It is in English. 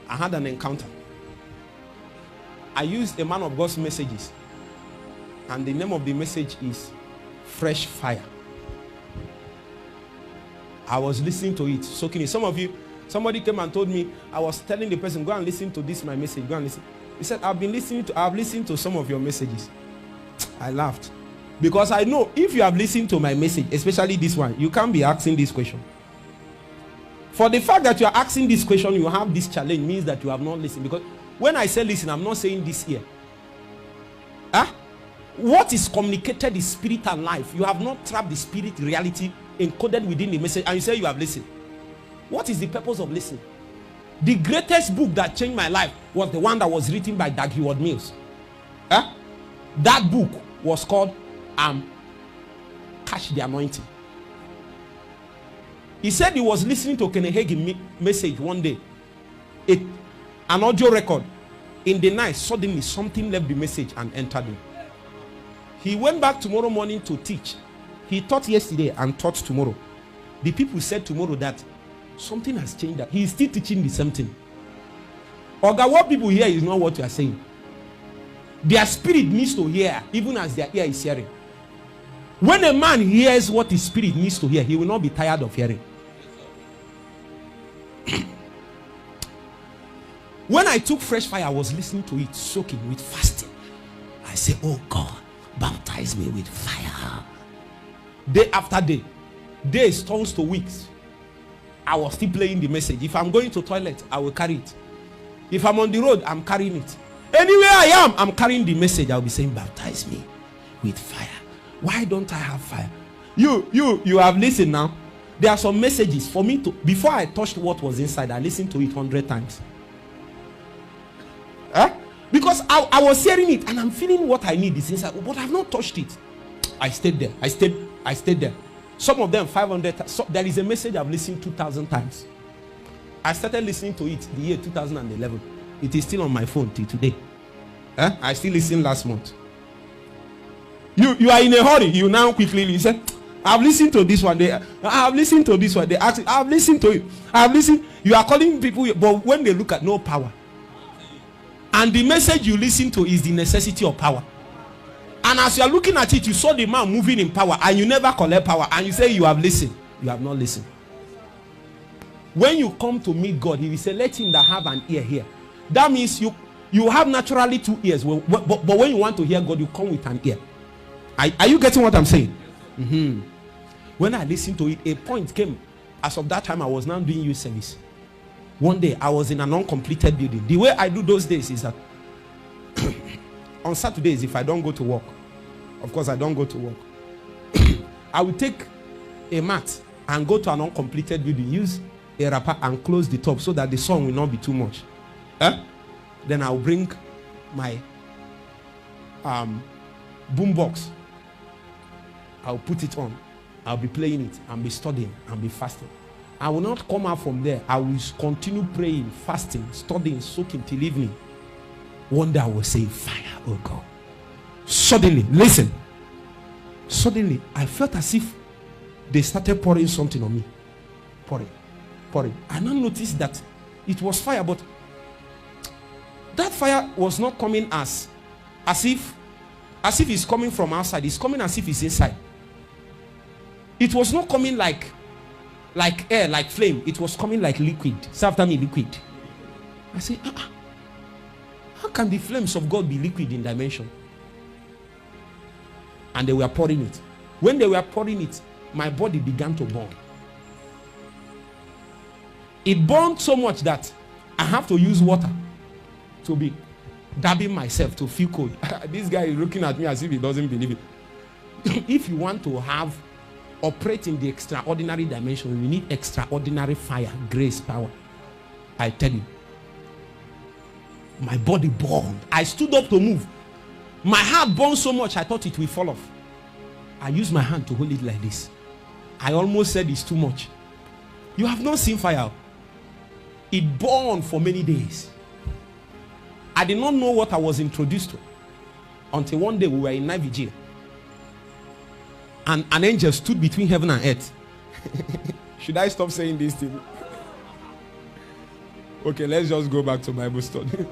I had an encounter. I used a man of God's messages, and the name of the message is Fresh Fire. I was listening to it, soaking it. Some of you, somebody came and told me, I was telling the person, go and listen to this, my message, go and listen. He said, I've listened to some of your messages. I laughed. Because I know if you have listened to my message, especially this one, you can't be asking this question. For the fact that you are asking this question, you have this challenge, means that you have not listened. Because when I say listen, I'm not saying this here. What is communicated is spirit and life. You have not trapped the spirit reality encoded within the message, and you say you have listened. What is the purpose of listening? The greatest book that changed my life was the one that was written by Dag Heward-Mills. That book was called Catch the Anointing. He said he was listening to Kenneth Hagin's message one day, an audio record. In the night, suddenly something left the message and entered him. He went back tomorrow morning to teach. He taught yesterday and taught tomorrow. The people said tomorrow that something has changed. That he is still teaching the same thing. Oga, what people hear is not what you are saying. Their spirit needs to hear, even as their ear is hearing. When a man hears what his spirit needs to hear, he will not be tired of hearing. When I took Fresh Fire, I was listening to it, soaking with fasting. I said, oh God, baptize me with fire. Day after day, days turns to weeks. I was still playing the message. If I'm going to toilet, I will carry it. If I'm on the road, I'm carrying it. Anywhere I am, I'm carrying the message. I'll be saying, baptize me with fire. Why don't I have fire? You have listened now. There are some messages for me to, before I touched what was inside, I listened to it 100 times. Because I was hearing it and I'm feeling what I need is inside, but I've not touched it. I stayed there. I stayed there. Some of them 500 times. So there is a message I've listened 2,000 times. I started listening to it the year 2011. It is still on my phone till today. I still listened last month. You are in a hurry. You now quickly listen. I've listened to this one. I've listened to this one. They ask, I've listened to it. I've listened. You are calling people, but when they look at no power. And the message you listen to is the necessity of power. And as you are looking at it, you saw the man moving in power and you never collect power. And you say you have listened. You have not listened. When you come to meet God, he will say, let him that have an ear hear. That means you have naturally 2 ears. But when you want to hear God, you come with an ear. Are you getting what I'm saying? Mm-hmm. When I listened to it, a point came. As of that time, I was now doing youth service. One day, I was in an uncompleted building. The way I do those days is that on Saturdays, if I don't go to work, of course I don't go to work, I will take a mat and go to an uncompleted building, use a wrapper and close the top so that the sun will not be too much. Then I'll bring my boom box. I'll put it on. I'll be playing it and be studying and be fasting. I will not come out from there. I will continue praying, fasting, studying, soaking till evening. One day I will say, fire, oh God. Suddenly, listen. Suddenly, I felt as if they started pouring something on me. Pouring. I now noticed that it was fire, but that fire was not coming as if it's coming from outside. It's coming as if it's inside. It was not coming like air, like flame. It was coming like liquid. Say after me, liquid. I say, how can the flames of God be liquid in dimension? And they were pouring it. When they were pouring it, my body began to burn. It burned so much that I have to use water to be dabbing myself to feel cold. This guy is looking at me as if he doesn't believe it. If you want to operate in the extraordinary dimension, you need extraordinary fire, grace, power. I tell you. My body burned. I stood up to move. My heart burned so much I thought it will fall off. I used my hand to hold it like this. I almost said it's too much. You have not seen fire. It burned for many days. I did not know what I was introduced to until one day we were in night vigil. And an angel stood between heaven and earth. Should I stop saying this thing? Okay, let's just go back to Bible study.